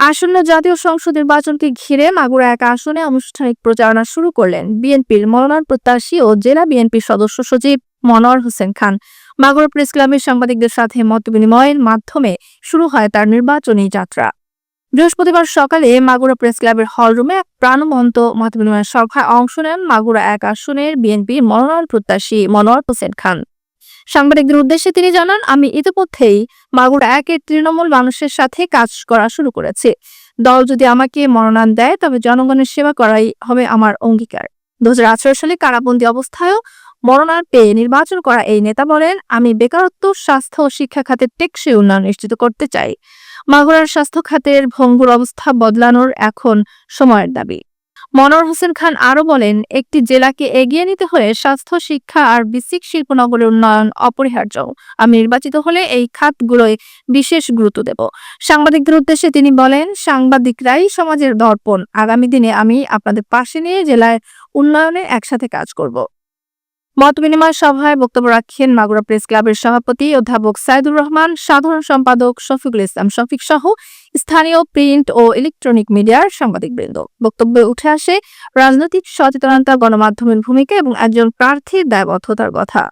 আসন্ন জাতীয় সংসদ নির্বাচনকে ঘিরে মাগুরা এক আসনে আনুষ্ঠানিক প্রচারণা শুরু করলেন বিএনপির মনোনয়ন প্রত্যাশী ও জেলা বিএনপির সদস্য সচিব মনোয়ার হোসেন খান। মাগুরা প্রেস ক্লাবের সাংবাদিকদের সাথে মতবিনিময়ের মাধ্যমে শুরু হয় তার নির্বাচনী যাত্রা। বৃহস্পতিবার সকালে মাগুরা প্রেস ক্লাবের হলরুমে এক প্রাণবন্ত মতবিনিময় সভায় অংশ নেন মাগুরা এক আসনের বিএনপির মনোনয়ন প্রত্যাশী মনোয়ার হোসেন খান। সাংবাদিকদের উদ্দেশ্যে তিনি জানান, আমি ইতিমধ্যেই মাগুরা একের তৃণমূল মানুষের সাথে কাজ করা শুরু করেছি। দল যদি আমাকে মনোনয়ন দেয় তবে জনগণের সেবা করাই হবে আমার অঙ্গীকার। 2018 সালে কারাবন্দী অবস্থায়ও মনোনয়ন পেয়ে নির্বাচন করা এই নেতা বলেন, আমি বেকারত্ব, স্বাস্থ্য ও শিক্ষা খাতের টেকসই উন্নয়ন নিশ্চিত করতে চাই। মাগুরার স্বাস্থ্য খাতের ভঙ্গুর অবস্থা বদলানোর এখন সময়ের দাবি। মনোয়ার হোসেন খান আরো বলেন, একটি জেলাকে এগিয়ে নিতে হলে স্বাস্থ্য, শিক্ষা আর বেসিক শিল্পনগরের উন্নয়ন অপরিহার্য। আমি নির্বাচিত হলে এই খাতগুলোয় বিশেষ গুরুত্ব দেব। সাংবাদিকদের উদ্দেশ্যে তিনি বলেন, সাংবাদিকরাই সমাজের দর্পণ। আগামী দিনে আমি আপনাদের পাশে নিয়ে জেলার উন্নয়নে একসাথে কাজ করব। মতবিনিময় সভায় বক্তব্য রাখেন মাগুরা প্রেস ক্লাবের সভাপতি অধ্যাপক সাইদুর রহমান, সাধারণ সম্পাদক শফিকুল ইসলাম শফিক সহ স্থানীয় প্রিন্ট ও ইলেকট্রনিক মিডিয়ার সাংবাদিকবৃন্দ। বক্তব্যে উঠে আসে রাজনৈতিক সচেতনতা, গণমাধ্যমের ভূমিকা এবং একজন প্রার্থীর দায়বদ্ধতার কথা।